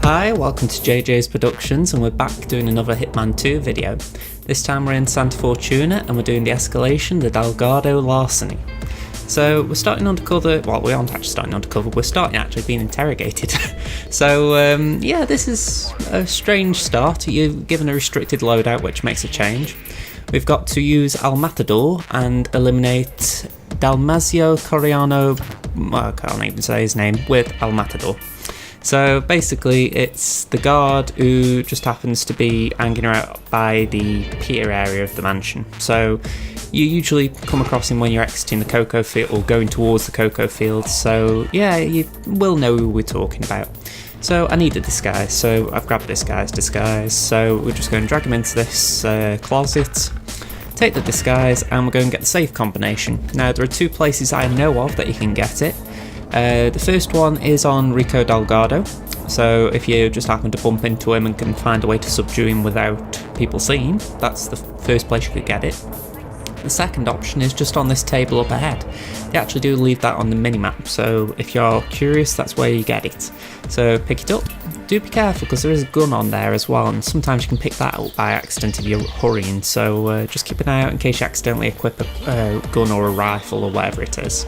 Hi, welcome to JJ's Productions, and we're back doing another Hitman 2 video. This time we're in Santa Fortuna and we're doing the Escalation, the Delgado Larceny. So we're starting undercover, well we aren't actually starting undercover, we're starting actually being interrogated. So yeah, this is a strange start. You're given a restricted loadout which makes a change. We've got to use Matador and eliminate Dalmazio Coriano, well, I can't even say his name, with Matador. So basically it's the guard who just happens to be hanging out by the pier area of the mansion. So you usually come across him when you're exiting the cocoa field or going towards the cocoa field, so yeah, you will know who we're talking about. So I need a disguise, so I've grabbed this guy's disguise, so we're just going to drag him into this closet, take the disguise, and we're going to get the safe combination. Now there are two places I know of that you can get it. The first one is on Rico Delgado, so if you just happen to bump into him and can find a way to subdue him without people seeing, that's the first place you could get it. The second option is just on this table up ahead. They actually do leave that on the minimap, so if you're curious, that's where you get it. So pick it up. Do be careful because there is a gun on there as well, and sometimes you can pick that up by accident if you're hurrying, so just keep an eye out in case you accidentally equip a gun or a rifle or whatever it is.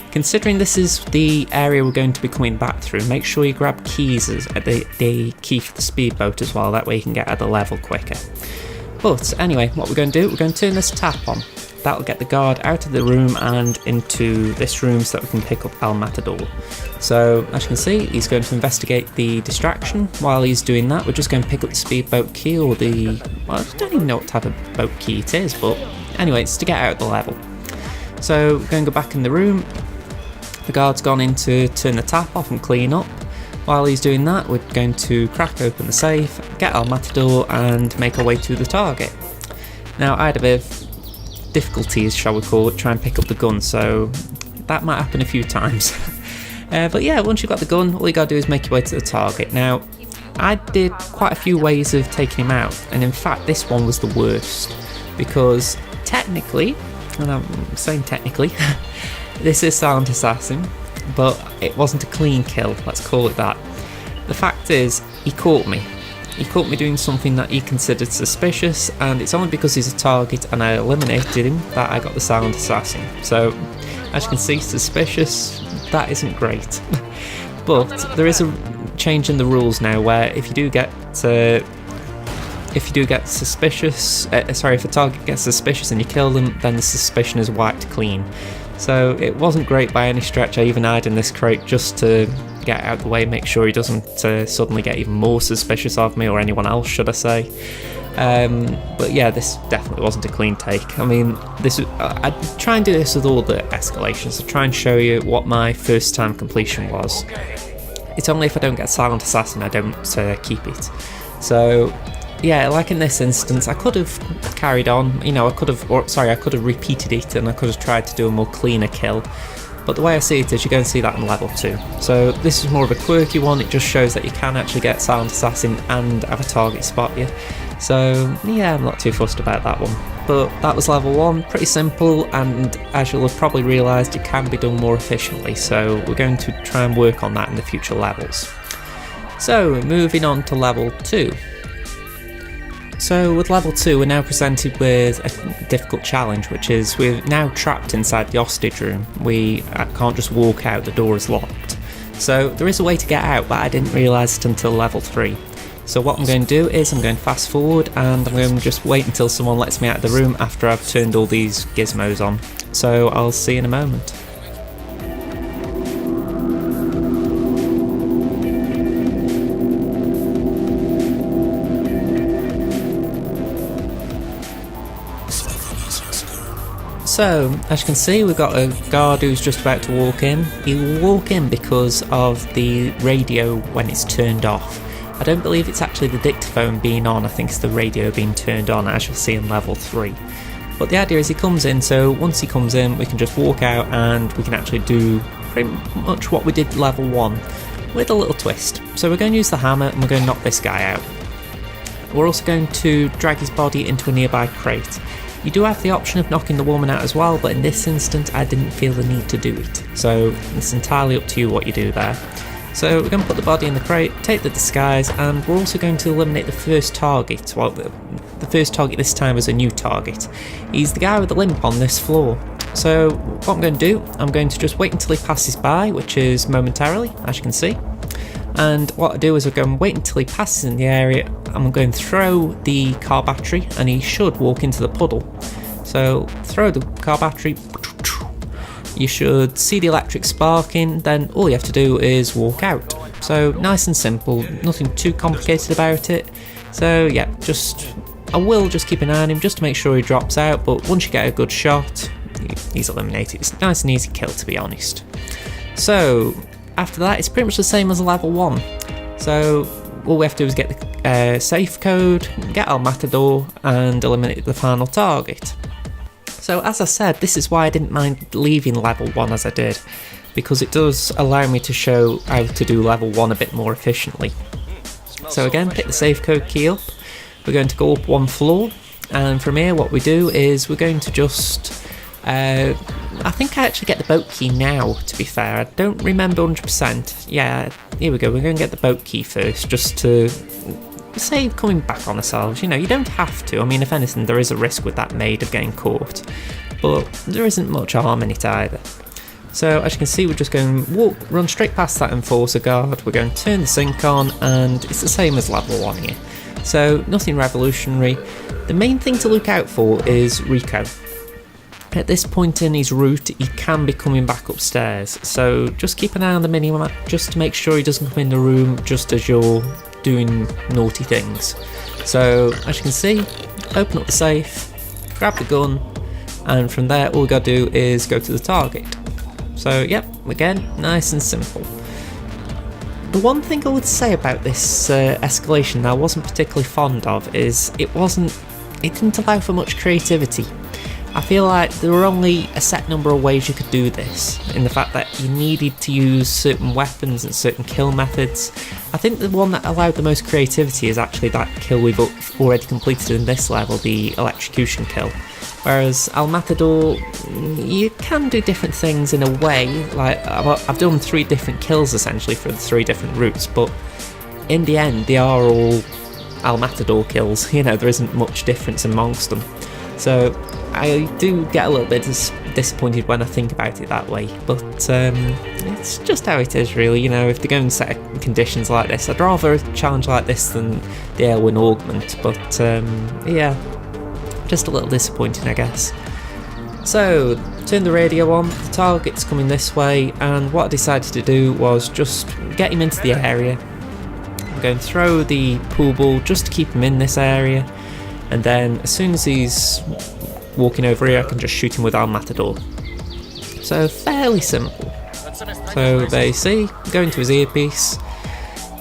Considering this is the area we're going to be coming back through, make sure you grab keys at the key for the speedboat as well, that way you can get at the level quicker. But anyway, what we're going to do, we're going to turn this tap on. That'll get the guard out of the room and into this room so that we can pick up Matador. So as you can see, he's going to investigate the distraction. While he's doing that, we're just going to pick up the speedboat key, or the, well, I don't even know what type of boat key it is, but anyway, it's to get out of the level. So we're going to go back in the room. The guard's gone in to turn the tap off and clean up. While he's doing that, we're going to crack open the safe, get our Matador, and make our way to the target. Now I had a bit of difficulties, shall we call it, try and pick up the gun, so that might happen a few times. But yeah, once you've got the gun, all you gotta do is make your way to the target. Now, I did quite a few ways of taking him out, and in fact this one was the worst, because technically, and I'm saying technically, this is Silent Assassin, but it wasn't a clean kill, let's call it that. The fact is, he caught me. He caught me doing something that he considered suspicious, and it's only because he's a target and I eliminated him that I got the Silent Assassin. So, as you can see, suspicious, that isn't great. But there is a change in the rules now where if you do get suspicious, if a target gets suspicious and you kill them, then the suspicion is wiped clean. So it wasn't great by any stretch. I even hid in this crate just to get out of the way, make sure he doesn't suddenly get even more suspicious of me, or anyone else should I say. But yeah, this definitely wasn't a clean take. I mean, I try and do this with all the escalations, to try and show you what my first time completion was. It's only if I don't get Silent Assassin I don't keep it. So yeah, like in this instance, I could have carried on, you know, I could have repeated it and I could have tried to do a more cleaner kill. But the way I see it is, you're going to see that in level 2. So this is more of a quirky one, it just shows that you can actually get Silent Assassin and have a target spot you. So yeah, I'm not too fussed about that one. But that was level 1, pretty simple, and as you'll have probably realised, it can be done more efficiently, so we're going to try and work on that in the future levels. So moving on to level 2. So with level 2 we're now presented with a difficult challenge, which is we're now trapped inside the hostage room. We can't just walk out, the door is locked. So there is a way to get out, but I didn't realise it until level 3. So what I'm going to do is I'm going to fast forward and I'm going to just wait until someone lets me out of the room after I've turned all these gizmos on. So I'll see you in a moment. So, as you can see, we've got a guard who's just about to walk in. He will walk in because of the radio when it's turned off. I don't believe it's actually the dictaphone being on, I think it's the radio being turned on, as you'll see in level 3. But the idea is he comes in, so once he comes in, we can just walk out and we can actually do pretty much what we did level 1, with a little twist. So we're going to use the hammer and we're going to knock this guy out. We're also going to drag his body into a nearby crate. You do have the option of knocking the woman out as well, but in this instance I didn't feel the need to do it. So it's entirely up to you what you do there. So we're going to put the body in the crate, take the disguise, and we're also going to eliminate the first target. Well, the first target this time is a new target. He's the guy with the limp on this floor. So what I'm going to do, I'm going to just wait until he passes by, which is momentarily, as you can see. And what I do is I go and wait until he passes in the area. I'm going to throw the car battery, and he should walk into the puddle. So throw the car battery. You should see the electric sparking, then all you have to do is walk out. So nice and simple, nothing too complicated about it. So yeah, I will just keep an eye on him just to make sure he drops out, but once you get a good shot, he's eliminated. It's a nice and easy kill, to be honest. So after that, it's pretty much the same as level 1. So all we have to do is get the safe code, get our Matador, and eliminate the final target. So as I said, this is why I didn't mind leaving level 1 as I did, because it does allow me to show how to do level 1 a bit more efficiently. So again, pick the safe code key up, we're going to go up 1 floor, and from here what we do is we're going to just, I think I actually get the boat key now, to be fair. I don't remember 100%. Yeah, here we go, we're going to get the boat key first, just to save coming back on ourselves. You know, you don't have to. I mean, if anything, there is a risk with that maid of getting caught, but there isn't much harm in it either. So as you can see, we're just going to run straight past that enforcer guard, we're going to turn the sync on, and it's the same as level 1 here. So nothing revolutionary. The main thing to look out for is Rico. At this point in his route, he can be coming back upstairs, so just keep an eye on the minimap just to make sure he doesn't come in the room just as you're doing naughty things. So as you can see, open up the safe, grab the gun, and from there all we gotta do is go to the target. So yep, again, nice and simple. The one thing I would say about this escalation that I wasn't particularly fond of is it didn't allow for much creativity. I feel like there were only a set number of ways you could do this, in the fact that you needed to use certain weapons and certain kill methods. I think the one that allowed the most creativity is actually that kill we've already completed in this level, the electrocution kill. Whereas Al Matador, you can do different things in a way, like I've done 3 different kills essentially for the 3 different routes, but in the end they are all Al Matador kills, you know, there isn't much difference amongst them. So I do get a little bit disappointed when I think about it that way, but it's just how it is really, you know. If they're going to set conditions like this, I'd rather a challenge like this than the Airwin Augment, but yeah, just a little disappointing I guess. So, turn the radio on, the target's coming this way, and what I decided to do was just get him into the area. I'm going to throw the pool ball just to keep him in this area, and then as soon as he's walking over here, I can just shoot him with our Matador. So fairly simple. So they see, go into his earpiece.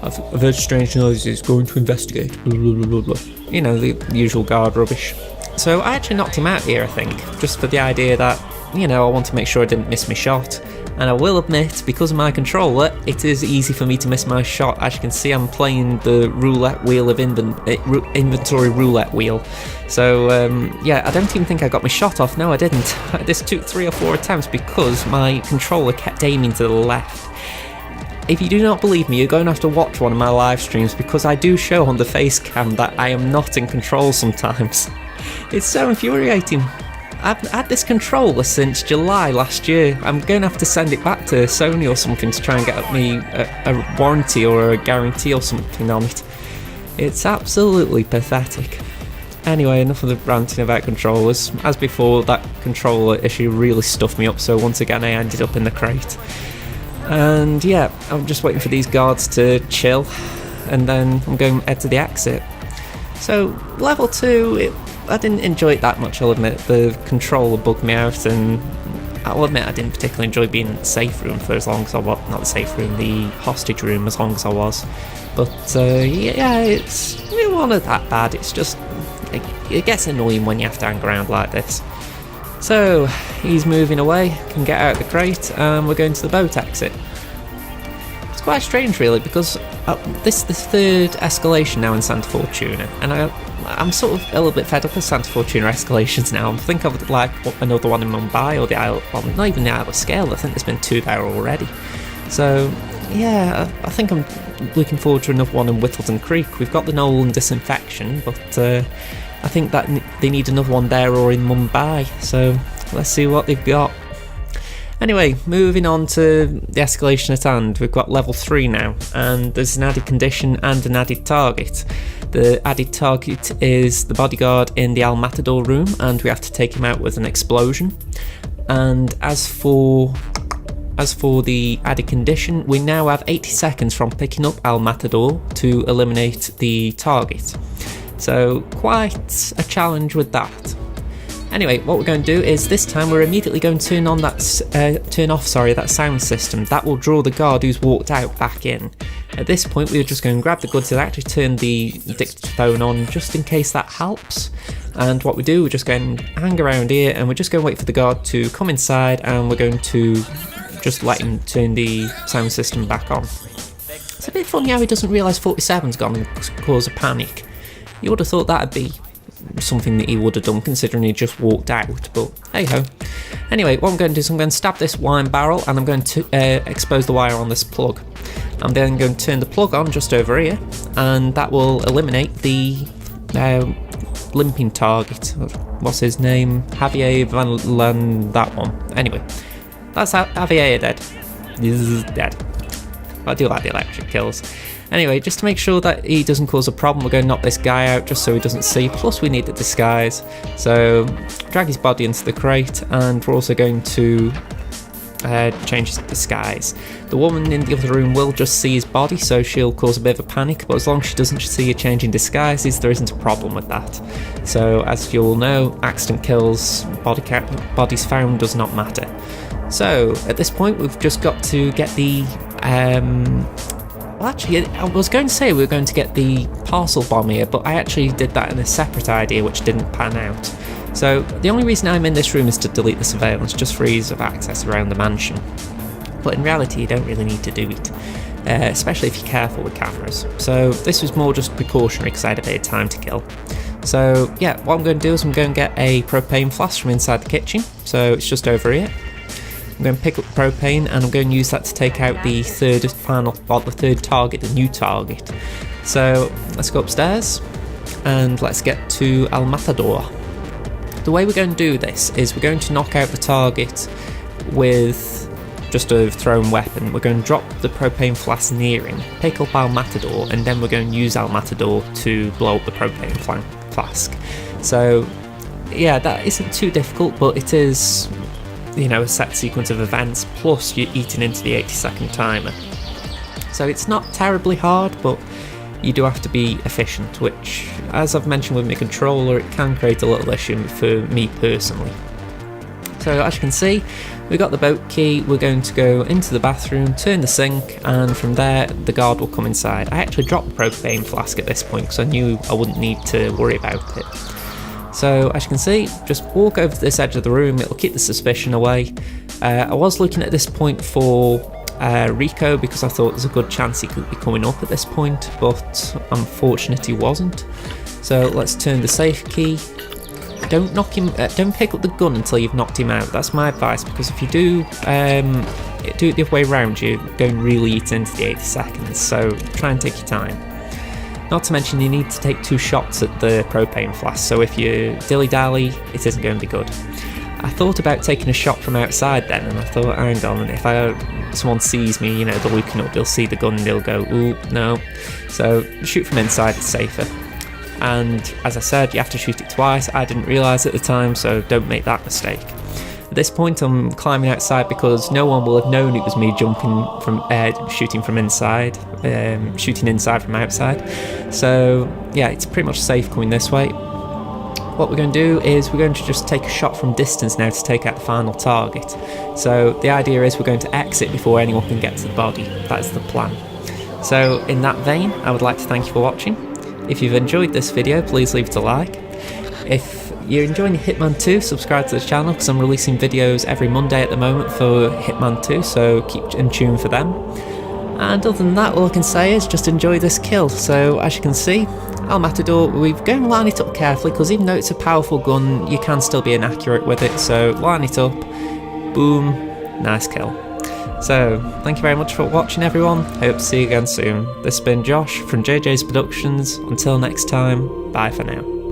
I've heard strange noises, going to investigate, blah, blah, blah, blah, blah. You know, the usual guard rubbish. So I actually knocked him out here, I think, just for the idea that, you know, I want to make sure I didn't miss my shot. And I will admit, because of my controller, it is easy for me to miss my shot. As you can see, I'm playing the roulette wheel of inventory roulette wheel. So yeah, I don't even think I got my shot off. No, I didn't. This took 3 or 4 attempts because my controller kept aiming to the left. If you do not believe me, you're going to have to watch one of my live streams, because I do show on the face cam that I am not in control sometimes. It's so infuriating. I've had this controller since July last year. I'm going to have to send it back to Sony or something to try and get me a warranty or a guarantee or something on it. It's absolutely pathetic. Anyway, enough of the ranting about controllers. As before, that controller issue really stuffed me up, so once again I ended up in the crate. And yeah, I'm just waiting for these guards to chill, and then I'm going to head to the exit. So, level 2, I didn't enjoy it that much, I'll admit. The controller bugged me out, and I'll admit I didn't particularly enjoy being in the safe room for as long as I was. Not the safe room, the hostage room as long as I was. But yeah, it wasn't that bad. It's just, it gets annoying when you have to hang around like this. So, he's moving away, can get out of the crate, and we're going to the boat exit. It's quite strange really, because this is the 3rd escalation now in Santa Fortuna, and I'm sort of a little bit fed up with Santa Fortuna escalations now. I think of like another one in Mumbai, or the Isle, well, not even the Isle of Scale. I think there's been 2 there already. So yeah, I think I'm looking forward to another one in Whittleton Creek. We've got the Nolan Disinfection, but I think that they need another one there or in Mumbai, so let's see what they've got. Anyway, moving on to the escalation at hand, we've got level 3 now, and there's an added condition and an added target. The added target is the bodyguard in the Matador room, and we have to take him out with an explosion. And as for the added condition, we now have 80 seconds from picking up Matador to eliminate the target. So quite a challenge with that. Anyway, what we're going to do is this time we're immediately going to turn off that sound system. That will draw the guard who's walked out back in. At this point, we're just going to grab the goods and actually turn the dictaphone on just in case that helps. And what we do, we're just going to hang around here and we're just going to wait for the guard to come inside, and we're going to just let him turn the sound system back on. It's a bit funny how he doesn't realise 47's gone and cause a panic. You would have thought that'd be something that he would have done considering he just walked out, but hey ho. Anyway, what I'm going to do is I'm going to stab this wine barrel and I'm going to expose the wire on this plug. I'm then going to turn the plug on just over here, and that will eliminate the limping target. What's his name? Javier Van Lan, that one. Anyway, that's Javier dead. This is dead. I do like the electric kills. Anyway, just to make sure that he doesn't cause a problem, we're going to knock this guy out just so he doesn't see. Plus we need the disguise. So drag his body into the crate, and we're also going to change his disguise. The woman in the other room will just see his body, so she'll cause a bit of a panic, but as long as she doesn't see a change in disguises, there isn't a problem with that. So as you all know, accident kills, bodies found does not matter. So at this point we've just got to get the well, actually, I was going to say we were going to get the parcel bomb here, but I actually did that in a separate idea which didn't pan out. So the only reason I'm in this room is to delete the surveillance, just for ease of access around the mansion. But in reality you don't really need to do it, especially if you're careful with cameras. So this was more just precautionary because I had a bit of time to kill. So yeah, what I'm going to do is I'm going to get a propane flask from inside the kitchen, so it's just over here. I'm going to pick up propane and I'm going to use that to take out the third target, the new target. So let's go upstairs and let's get to Matador. The way we're going to do this is we're going to knock out the target with just a thrown weapon. We're going to drop the propane flask near him, pick up Matador, and then we're going to use Matador to blow up the propane flask. So yeah, that isn't too difficult, but it is, you know, a set sequence of events, plus you're eating into the 80-second timer. So it's not terribly hard, but you do have to be efficient, which, as I've mentioned with my controller, it can create a little issue for me personally. So as you can see, we got the boat key, we're going to go into the bathroom, turn the sink, and from there the guard will come inside. I actually dropped the propane flask at this point because I knew I wouldn't need to worry about it. So as you can see, just walk over to this edge of the room, it'll keep the suspicion away. I was looking at this point for Rico because I thought there's a good chance he could be coming up at this point, but unfortunately he wasn't. So let's turn the safe key. Don't knock him. Don't pick up the gun until you've knocked him out. That's my advice, because if you do it the other way around, you're going really eat into the 80 seconds. So try and take your time. Not to mention you need to take 2 shots at the propane flask, so if you dilly-dally, it isn't going to be good. I thought about taking a shot from outside then, and I thought, hang on, if someone sees me, you know, they're looking up, they'll see the gun and they'll go, ooh, no. So shoot from inside, it's safer. And as I said, you have to shoot it twice. I didn't realise at the time, so don't make that mistake. At this point I'm climbing outside because no one will have known it was me shooting from inside, shooting inside from outside. So yeah, it's pretty much safe coming this way. What we're going to do is we're going to just take a shot from distance now to take out the final target. So the idea is we're going to exit before anyone can get to the body. That is the plan. So in that vein, I would like to thank you for watching. If you've enjoyed this video, please leave it a like. If you're enjoying Hitman 2, subscribe to the channel because I'm releasing videos every Monday at the moment for Hitman 2, so keep in tune for them. And other than that, all I can say is just enjoy this kill. So as you can see, Matador, we've got to line it up carefully because even though it's a powerful gun, you can still be inaccurate with it. So line it up, boom, nice kill. So, thank you very much for watching everyone, hope to see you again soon. This has been Josh from JJ's Productions, until next time, bye for now.